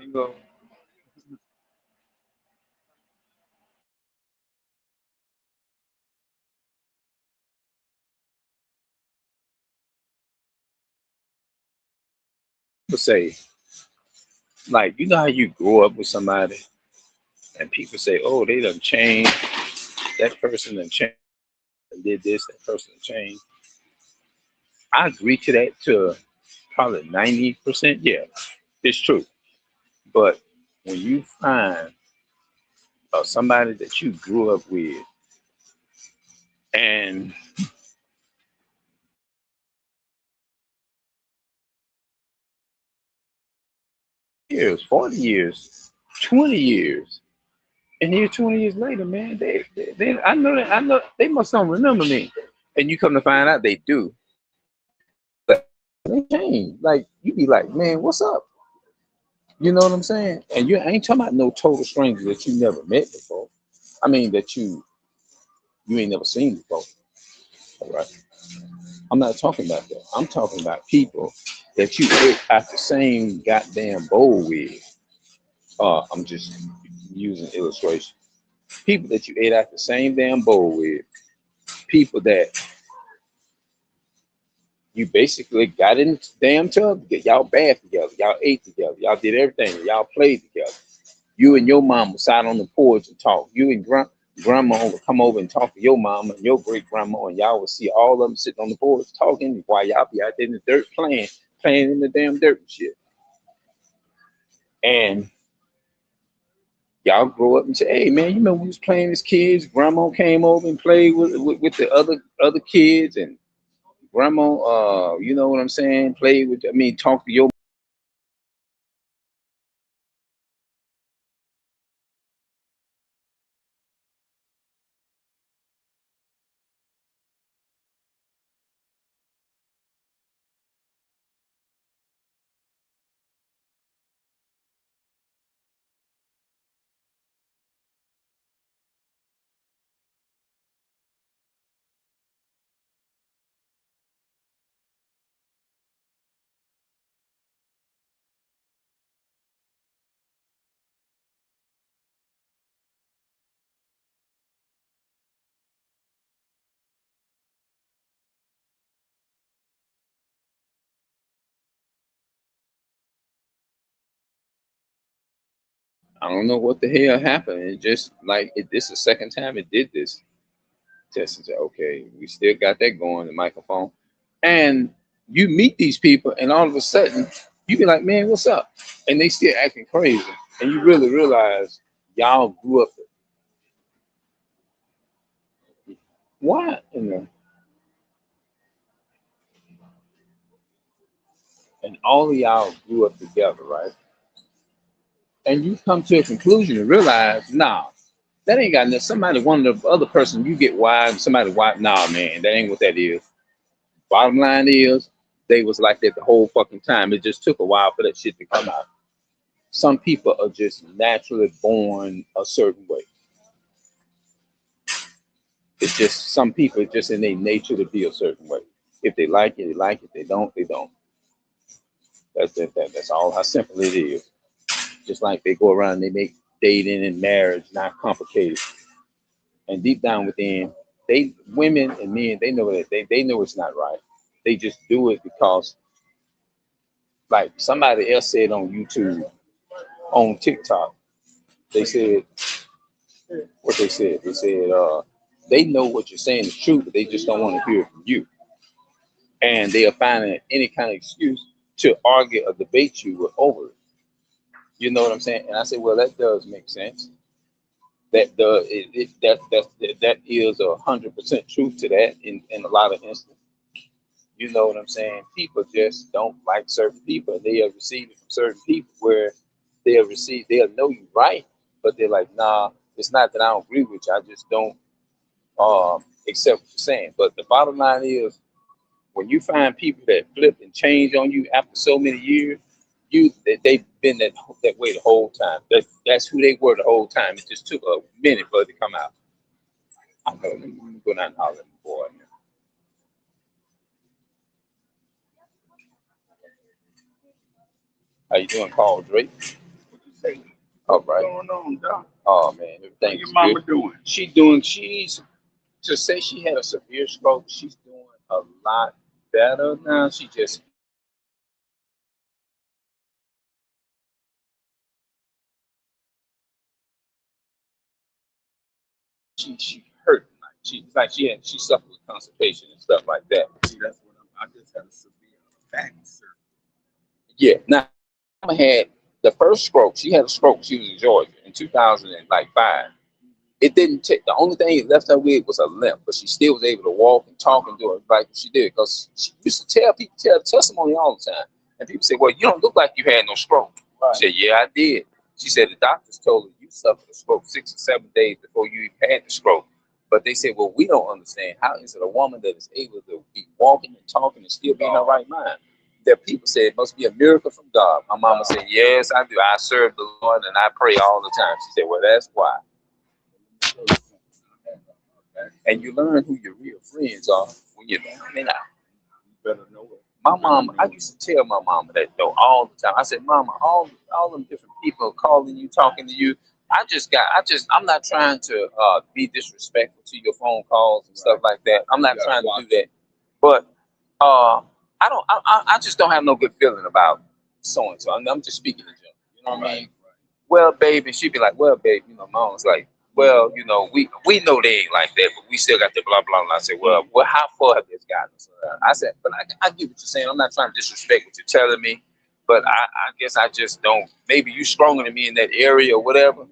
You go. People say, like, you know how you grow up with somebody and people say, oh, they done changed. That person done changed and did this, that person done changed. I agree to that to probably 90%. Yeah, it's true. But when you find somebody that you grew up with and years, 40 years, 20 years, and here 20 years later, man, I know they must don't remember me. And you come to find out they do. They change. Like you be like, man, what's up? You know what I'm saying? And you ain't talking about no total stranger that you never met before. I mean that you ain't never seen before. All right. I'm not talking about that. I'm talking about people that you ate at the same goddamn bowl with. I'm just using illustration. People that you ate at the same damn bowl with. People that you basically got in the damn tub. Y'all bathed together. Y'all ate together. Y'all did everything. Y'all played together. You and your mom would sat on the porch and talk. You and grandma would come over and talk to your mama and your great grandma, and y'all would see all of them sitting on the porch talking while y'all be out there in the dirt playing in the damn dirt and shit. And y'all grow up and say, "Hey man, you remember we was playing as kids? Grandma came over and played with the other kids, and grandma, you know what I'm saying? Played with. I mean, talk to your." I don't know what the hell happened. It just like this is the second time it did this. Test and say, okay, we still got that going, the microphone. And you meet these people, and all of a sudden, you be like, man, what's up? And they still acting crazy. And you really realize y'all grew up. Why? And all of y'all grew up together, right? And you come to a conclusion and realize, nah, that ain't got nothing. Somebody, one of the other person, you get wise, somebody wise. Nah, man, that ain't what that is. Bottom line is, they was like that the whole fucking time. It just took a while for that shit to come out. Some people are just naturally born a certain way. It's just some people it's just in their nature to be a certain way. If they like it, they like it. They don't, they don't. That's all how simple it is. Just like they go around and they make dating and marriage not complicated. And deep down within, they women and men, they know that they know it's not right. They just do it because like somebody else said on YouTube, on TikTok, they said what they said. They said they know what you're saying is true, but they just don't want to hear it from you. And they are finding any kind of excuse to argue or debate you with over it. You know what I'm saying? And I said, well, that does make sense. That does that is 100% truth to that in a lot of instances. You know what I'm saying? People just don't like certain people. They have received it from certain people where they'll know you right, but they're like, nah, it's not that I don't agree with you. I just don't accept what you're saying. But the bottom line is when you find people that flip and change on you after so many years, they've been that way the whole time. That's who they were the whole time. It just took a minute for it to come out. I know. Let me go down and holler at my boy. How you doing, Paul Drake? Say, All what's right. going on, Doc? Oh man, How everything's your mama good. doing? She's to say she had a severe stroke. She's doing a lot better now. She just she hurt. She suffered with constipation and stuff like that. See, that's what I just had a severe back surgery. Yeah. Now I had the first stroke. She had a stroke. She was in Georgia in 2005. It didn't take. The only thing it left her with was a limp, but she still was able to walk and talk and do it like she did. Because she used to tell testimony all the time, and people say, "Well, you don't look like you had no stroke." Right. She said, "Yeah, I did." She said the doctors told her you suffered a stroke 6 or 7 days before you even had the stroke. But they said, "Well, we don't understand. How is it a woman that is able to be walking and talking and still be in her right mind?" That people say it must be a miracle from God. My mama said, "Yes, I do. I serve the Lord and I pray all the time." She said, "Well, that's why." And you learn who your real friends are when you're down and out. You better know it. My mama, I used to tell my mama that though all the time. I said, "Mama, all them different people calling you, talking to you. I'm not trying to be disrespectful to your phone calls and stuff like that. I'm not trying to do that. But I don't, I just don't have no good feeling about so and so. I'm just speaking in general. You know what I mean? Well, baby, she'd be like, well, babe, mom's like, well, we know they ain't like that, but we still got the blah blah blah. I said, well, how far have this gotten us? I said, but I get what you're saying. I'm not trying to disrespect what you're telling me, but I guess I just don't. Maybe you stronger than me in that area or whatever.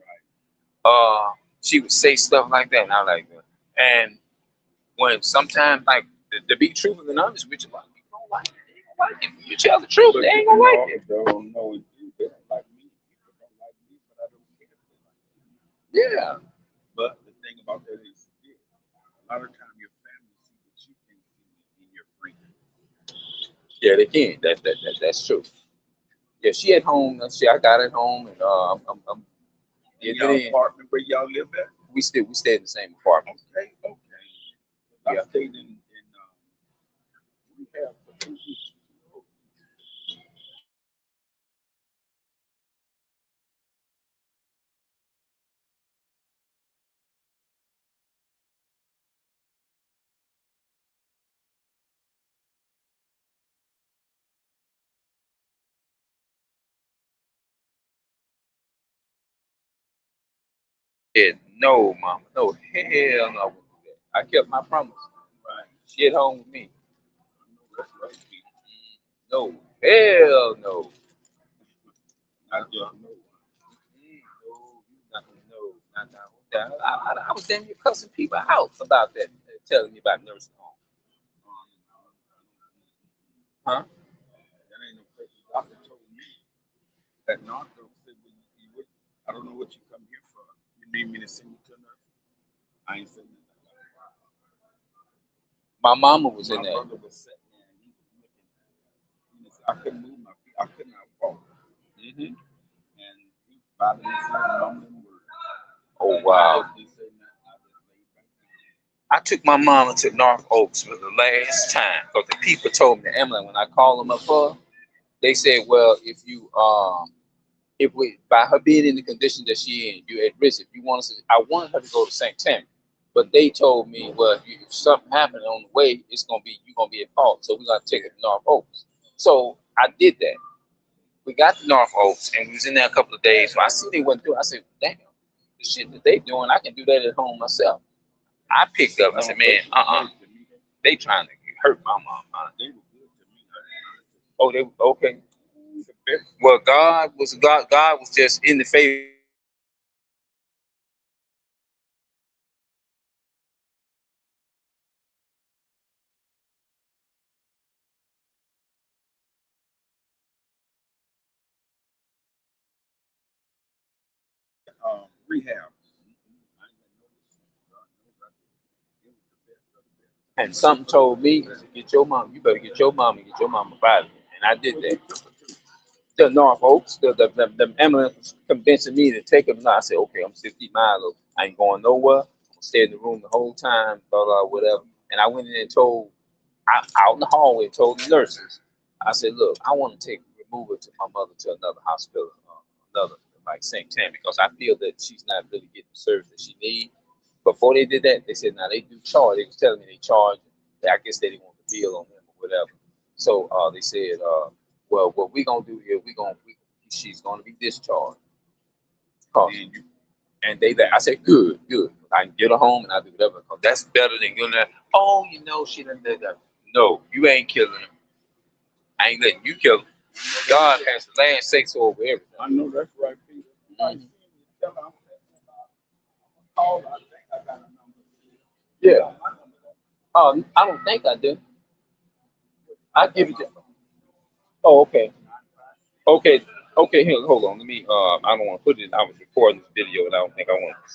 Uh, she would say stuff like that, and I like that. And when sometimes, like, to be truthful and honest with you, a lot of people don't like it. They ain't gonna like it. You tell the truth, But they ain't gonna like it. they don't know it. They don't like me. People don't like me, but I don't care if they like me. Yeah, But the thing about that is, yeah, a lot of time your family see what you can't see in your friends. yeah, they can. That's true. Yeah, she at home. I got at home, and I'm In getting y'all it in. apartment where y'all live at? We stay in the same apartment. Okay, okay. I Yeah, stayed in rehab for 2 weeks. yeah. No, mama, no, hell no. I wouldn't do that. I kept my promise. Right. She at home with me. I know that's right. No, hell no. I Uh-uh. just know. No, you not gonna know. Not now. I was damn near cussing people out about that, telling me about nursing home. Huh? That ain't no place. The doctor told me that doctor said, well, I don't know what you come here for. You need me to send you to a nurse? I ain't saying that. My mama was My in there. brother was sitting there and he was looking. I couldn't move my feet. I could not walk. Hmm. And he finally said, mumbling words. Oh And I wow. just didn't say nothing. I just laid back I took my mama to North Oaks for the last time because the people told me the ambulance when I called them up for her, they said, well, if we by her being in the condition that she in, you're at risk. If you want us to, I wanted her to go to St. Tammany, but they told me, well, if something happened on the way, you're gonna be at fault. So we're gonna take her to North Oaks. So I did that. We got to North Oaks and we was in there a couple of days. So I see they went through. I said, damn, the shit that they doing, I can do that at home myself. I picked up. I said, man, to me. they trying to hurt my mom. They were good to me. Oh, they okay. Well, God was just in the favor. Rehab. And something told me, get your mom. You better get your mom and get your mama out of here. And I did that. The North Oaks, the ambulance was convincing me to take him. I said, okay, I'm 50 miles away. I ain't going nowhere. I'm gonna stay in the room the whole time, blah, blah, whatever. And I went in and told, out in the hallway, told the nurses, I said, look, I want to remove her to my mother to another hospital, another like St. Tam, because I feel that she's not really getting the service that she needs. Before they did that, they said now they do charge. They was telling me they charge. I guess they didn't want the bill on them or whatever. So they said, well, what we gonna do here? She's gonna be discharged. Then you, And they I said, good, good. I can get her home and I do whatever. Cause that's better than going there. Oh, you know, she done did that. No, you ain't killing her. I ain't letting you kill her. God has the last say so over everything. I know that's right, Peter. I Mhm. see you tell her I'm call. I think I got a number. Yeah. I don't think I do. I give it to. Oh, okay. Okay. Okay. Here, hold on. Let me. I don't want to put it. I was recording this video, and I don't think I want to